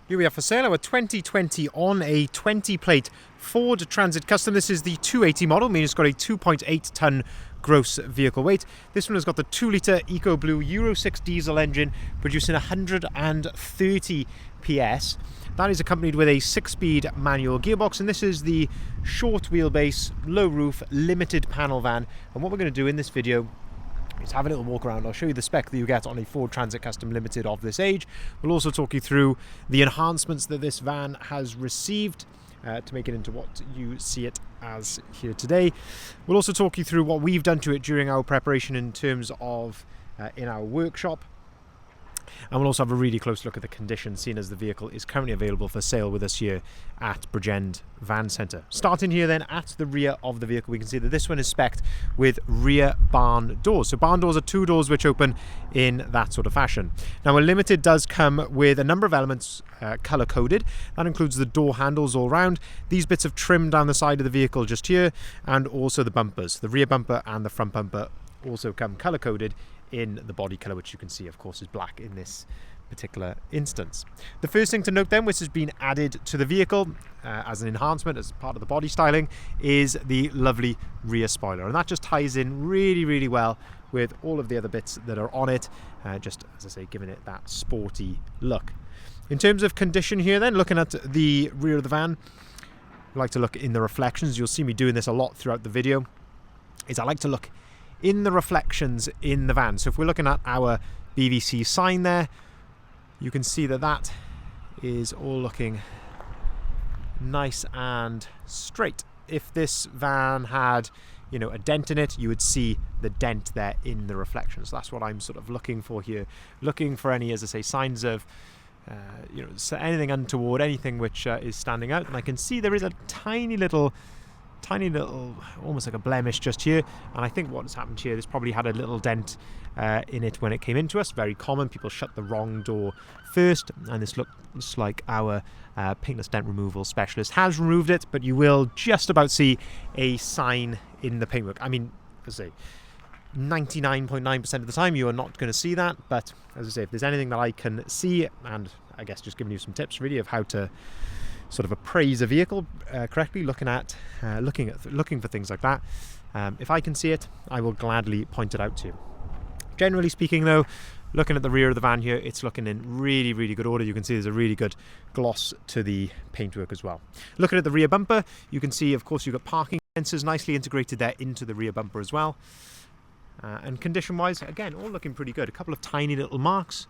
Here we are for sale our 2020 on a 20 plate Ford Transit Custom. This is the 280 model, meaning it's got a 2.8 tonne gross vehicle weight. This one has got the 2 litre EcoBlue Euro 6 diesel engine producing 130 PS. That is accompanied with a 6-speed manual gearbox, and this is the short wheelbase, low roof, limited panel van. And what we're going to do in this video is have a little walk around. I'll show you the spec that you get on a Ford Transit Custom Limited of this age. We'll also talk you through the enhancements that this van has received to make it into what you see it as here today. We'll also talk you through what we've done to it during our preparation in terms of in our workshop. And we'll also have a really close look at the condition, seeing as the vehicle is currently available for sale with us here at Bridgend Van Centre. Starting here then at the rear of the vehicle, we can see that this one is spec'd with rear barn doors. So barn doors are 2 doors which open in that sort of fashion. Now a Limited does come with a number of elements colour coded. That includes the door handles all round, these bits of trim down the side of the vehicle just here, and also the bumpers. The rear bumper and the front bumper also come colour coded in the body colour, which you can see of course is black in this particular instance. The first thing to note then, which has been added to the vehicle as an enhancement as part of the body styling, is the lovely rear spoiler, and that just ties in really well with all of the other bits that are on it, just as I say, giving it that sporty look. In terms of condition here then, looking at the rear of the van, I like to look in the reflections. You'll see me doing this a lot throughout the video, is I like to look in the reflections in the van. So if we're looking at our BVC sign there, you can see that that is all looking nice and straight. If this van had, you know, a dent in it, you would see the dent there in the reflections. That's what I'm sort of looking for here, looking for any, as I say, signs of you know, anything untoward, anything which is standing out. And I can see there is a tiny little almost like a blemish just here, and I think what has happened here, this probably had a little dent in it when it came into us. Very common, people shut the wrong door first, and this looks like our paintless dent removal specialist has removed it, but you will just about see a sign in the paintwork. I mean, as I say, 99.9% of the time you are not going to see that, but as I say, if there's anything that I can see, and I guess just giving you some tips really of how to sort of appraise a vehicle correctly, looking for things like that. If I can see it, I will gladly point it out to you. Generally speaking though, looking at the rear of the van here, it's looking in really good order. You can see there's a really good gloss to the paintwork as well. Looking at the rear bumper, you can see of course you've got parking sensors nicely integrated there into the rear bumper as well. And condition wise, again, all looking pretty good. A couple of tiny little marks,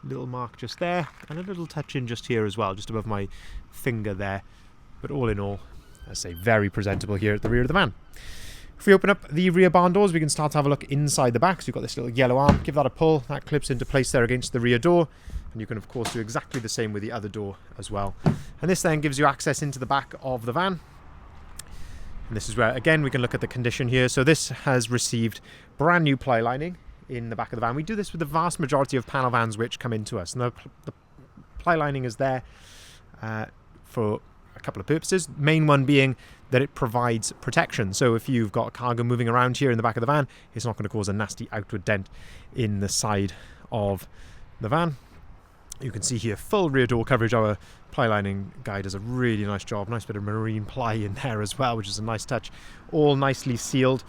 little mark just there, and a little touch in just here as well, just above my finger there. But all in all, I say, very presentable here at the rear of the van. If we open up the rear barn doors, we can start to have a look inside the back. So you've got this little yellow arm, give that a pull, that clips into place there against the rear door, and you can of course do exactly the same with the other door as well. And this then gives you access into the back of the van. And this is where again we can look at the condition here. So this has received brand new ply lining in the back of the van. We do this with the vast majority of panel vans which come into us, and the ply lining is there for a couple of purposes. Main one being that it provides protection, so if you've got cargo moving around here in the back of the van, it's not going to cause a nasty outward dent in the side of the van. You can see here full rear door coverage. Our ply lining guy does a really nice job, nice bit of marine ply in there as well, which is a nice touch, all nicely sealed.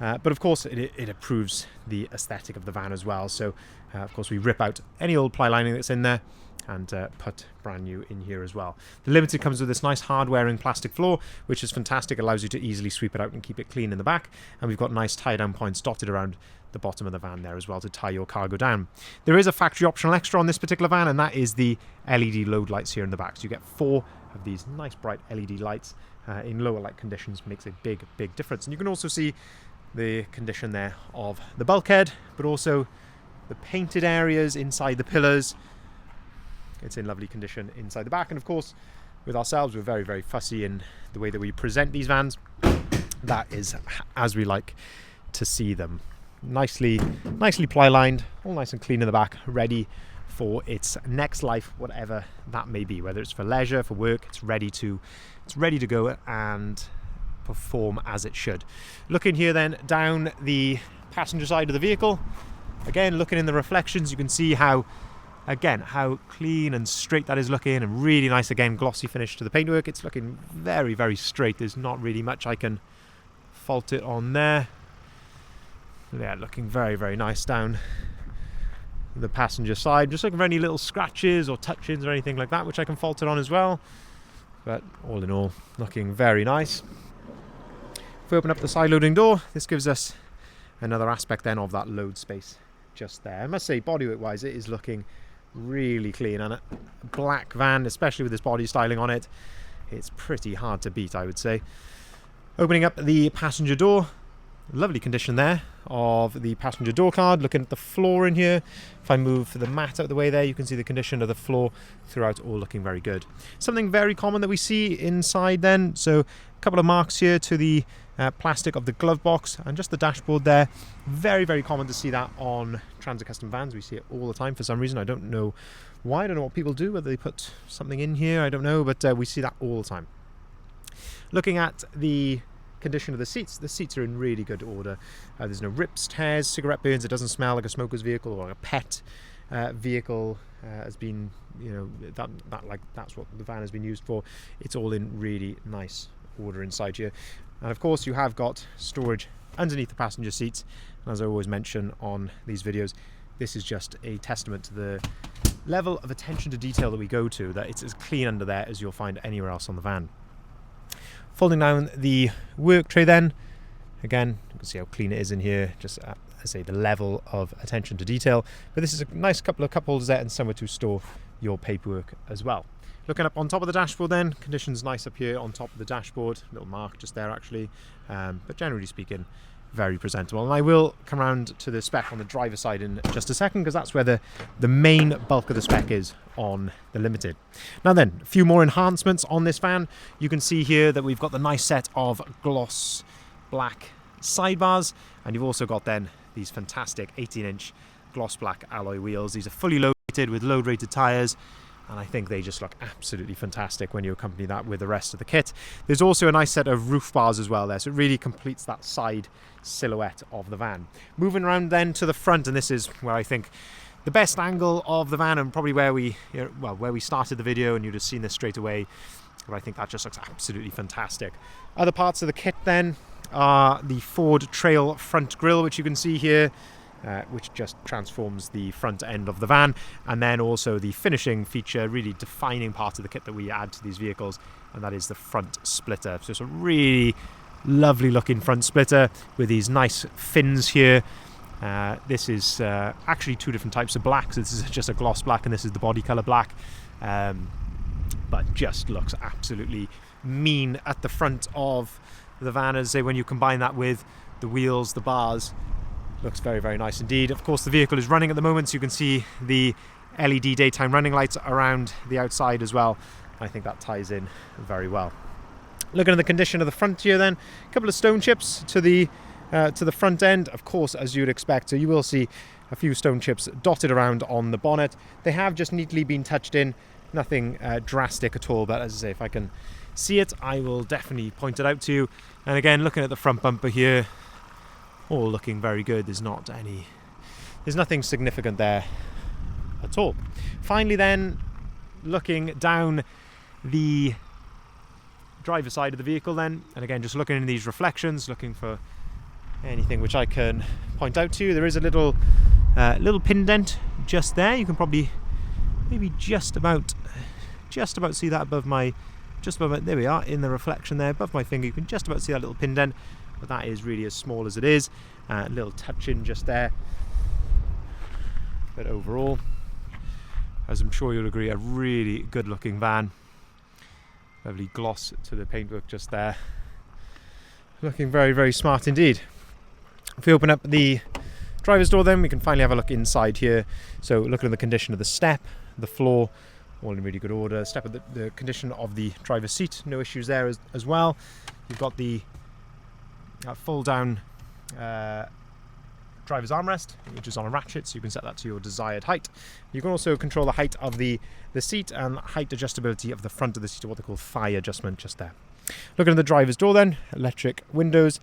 But of course it improves the aesthetic of the van as well. So of course we rip out any old ply lining that's in there and put brand new in here as well. The Limited comes with this nice hard wearing plastic floor, which is fantastic. It allows you to easily sweep it out and keep it clean in the back. And we've got nice tie down points dotted around the bottom of the van there as well to tie your cargo down. There is a factory optional extra on this particular van, and that is the LED load lights here in the back. So you get 4 of these nice bright LED lights in lower light conditions. Makes a big difference. And you can also see the condition there of the bulkhead, but also the painted areas inside the pillars. It's in lovely condition inside the back, and of course with ourselves we're very fussy in the way that we present these vans. That is as we like to see them. Nicely ply lined, all nice and clean in the back, ready for its next life, whatever that may be, whether it's for leisure, for work. It's ready to go and perform as it should. Looking here then down the passenger side of the vehicle, again looking in the reflections, you can see how Again, how clean and straight that is looking, and really nice, again, glossy finish to the paintwork. It's looking very, very straight. There's not really much I can fault it on there. Yeah, looking very, very nice down the passenger side. Just looking for any little scratches or touch-ins or anything like that, which I can fault it on as well. But all in all, looking very nice. If we open up the side loading door, this gives us another aspect then of that load space just there. I must say, bodywork-wise, it is looking really clean, and a black van, especially with this body styling on it, it's pretty hard to beat, I would say. Opening up the passenger door, lovely condition there of the passenger door card. Looking at the floor in here, if I move the mat out of the way there, you can see the condition of the floor throughout, all looking very good. Something very common that we see inside then, so a couple of marks here to the plastic of the glove box and just the dashboard there. Very, very common to see that on Transit Custom vans. We see it all the time for some reason. I don't know why, I don't know what people do, whether they put something in here, I don't know, but we see that all the time. Looking at the condition of the seats are in really good order. There's no rips, tears, cigarette burns. It doesn't smell like a smoker's vehicle or a pet vehicle has been, you know, that's what the van has been used for. It's all in really nice order inside here. And of course you have got storage underneath the passenger seats, and as I always mention on these videos, this is just a testament to the level of attention to detail that we go to, that it's as clean under there as you'll find anywhere else on the van. Folding down the work tray then, again you can see how clean it is in here, just I say the level of attention to detail, but this is a nice couple of cup holders there and somewhere to store your paperwork as well. Looking up on top of the dashboard then, conditions nice up here on top of the dashboard, little mark just there actually, but generally speaking very presentable. And I will come around to the spec on the driver's side in just a second, because that's where the main bulk of the spec is on the Limited. Now then, a few more enhancements on this van. You can see here that we've got the nice set of gloss black sidebars, and you've also got then these fantastic 18-inch gloss black alloy wheels. These are fully loaded with load rated tyres, and I think they just look absolutely fantastic when you accompany that with the rest of the kit. There's also a nice set of roof bars as well there, so it really completes that side silhouette of the van. Moving around then to the front, and this is where I think the best angle of the van, and probably where we, where we started the video, and you'd have seen this straight away. But I think that just looks absolutely fantastic. Other parts of the kit then are the Ford Trail front grille, which you can see here, which just transforms the front end of the van, and then also the finishing feature, really defining part of the kit that we add to these vehicles, and that is the front splitter. So it's a really lovely looking front splitter with these nice fins here. This is actually two different types of black, so this is just a gloss black and this is the body colour black, but just looks absolutely mean at the front of the van. As I say, when you combine that with the wheels, the bars, looks very, very nice indeed. Of course, the vehicle is running at the moment, so you can see the LED daytime running lights around the outside as well. I think that ties in very well. Looking at the condition of the front here then, a couple of stone chips to the front end, of course, as you'd expect. So you will see a few stone chips dotted around on the bonnet. They have just neatly been touched in, nothing drastic at all, but as I say, if I can see it, I will definitely point it out to you. And again, looking at the front bumper here, all looking very good. There's nothing significant there at all. Finally then, looking down the driver's side of the vehicle then, and again just looking in these reflections, looking for anything which I can point out to you. There is a little pin dent just there. You can probably maybe just about see that above my, there we are, in the reflection there above my finger. You can just about see that little pin dent, but that is really as small as it is. A little touch in just there, but overall, as I'm sure you'll agree, a really good looking van. Lovely gloss to the paintwork just there, looking very, very smart indeed. If we open up the driver's door then, we can finally have a look inside here. So looking at the condition of the step, the floor, all in really good order. Step of the condition of the driver's seat, no issues there as well. You've got the fold down driver's armrest, which is on a ratchet, so you can set that to your desired height. You can also control the height of the seat and height adjustability of the front of the seat, or what they call thigh adjustment just there. Looking at the driver's door then, electric windows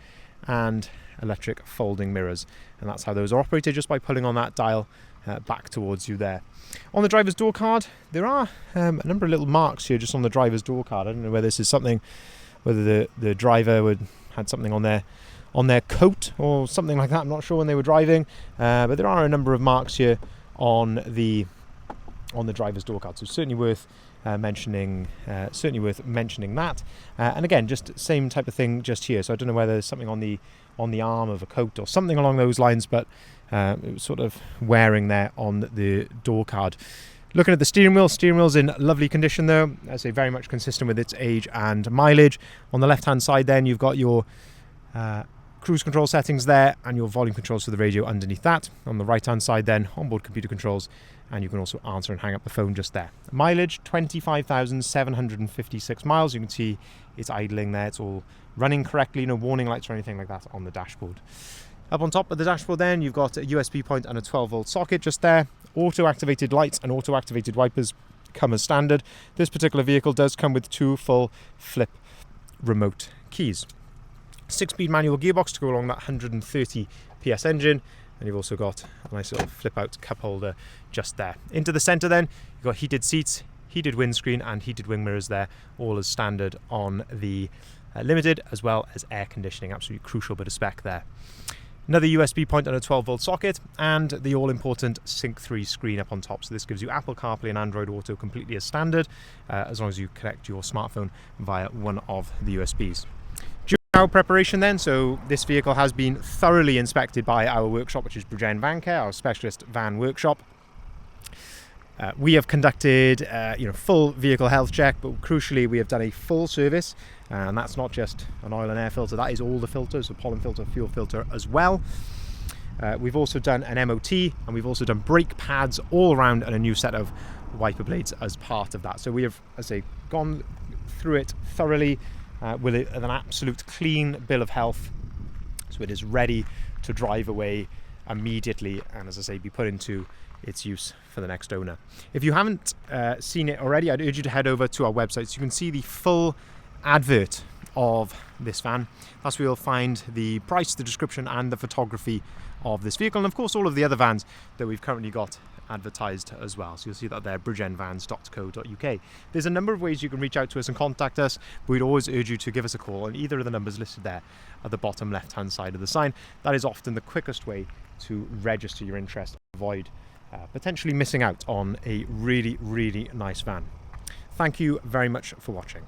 and electric folding mirrors, and that's how those are operated, just by pulling on that dial back towards you there. On the driver's door card, there are a number of little marks here just on the driver's door card. I don't know whether this is something, whether the driver had something on their coat or something like that. I'm not sure when they were driving, but there are a number of marks here on the driver's door card, so certainly worth mentioning that. And again, just same type of thing just here. So I don't know whether there's something on the arm of a coat or something along those lines, but it was sort of wearing there on the door card. Looking at the steering wheel's in lovely condition though. I say very much consistent with its age and mileage. On the left hand side then you've got your cruise control settings there and your volume controls for the radio underneath that. On the right hand side then, onboard computer controls, and you can also answer and hang up the phone just there. Mileage 25,756 miles. You can see it's idling there, it's all running correctly, no warning lights or anything like that on the dashboard. Up on top of the dashboard then you've got a USB point and a 12-volt socket just there. Auto activated lights and auto activated wipers come as standard. This particular vehicle does come with 2 full flip remote keys. 6-speed manual gearbox to go along that 130 PS engine, and you've also got a nice little flip out cup holder just there. Into the centre then you've got heated seats, heated windscreen and heated wing mirrors there, all as standard on the Limited, as well as air conditioning. Absolutely crucial bit of spec there. Another USB point and a 12-volt socket, and the all-important Sync 3 screen up on top. So this gives you Apple CarPlay and Android Auto completely as standard, as long as you connect your smartphone via one of the USBs. Our preparation then, so this vehicle has been thoroughly inspected by our workshop, which is Brugen Van Care, our specialist van workshop. We have conducted full vehicle health check, but crucially we have done a full service, and that's not just an oil and air filter, that is all the filters, so pollen filter, fuel filter as well. We've also done an MOT, and we've also done brake pads all around and a new set of wiper blades as part of that. So we have, as I say, gone through it thoroughly with an absolute clean bill of health, so it is ready to drive away immediately and, as I say, be put into its use for the next owner. If you haven't seen it already, I'd urge you to head over to our website so you can see the full advert of this van. That's where you'll find the price, the description and the photography of this vehicle, and of course all of the other vans that we've currently got advertised as well. So you'll see that there, brugenvans.co.uk. There's a number of ways you can reach out to us and contact us, but we'd always urge you to give us a call on either of the numbers listed there at the bottom left hand side of the sign. That is often the quickest way to register your interest, avoid potentially missing out on a really, really nice van. Thank you very much for watching.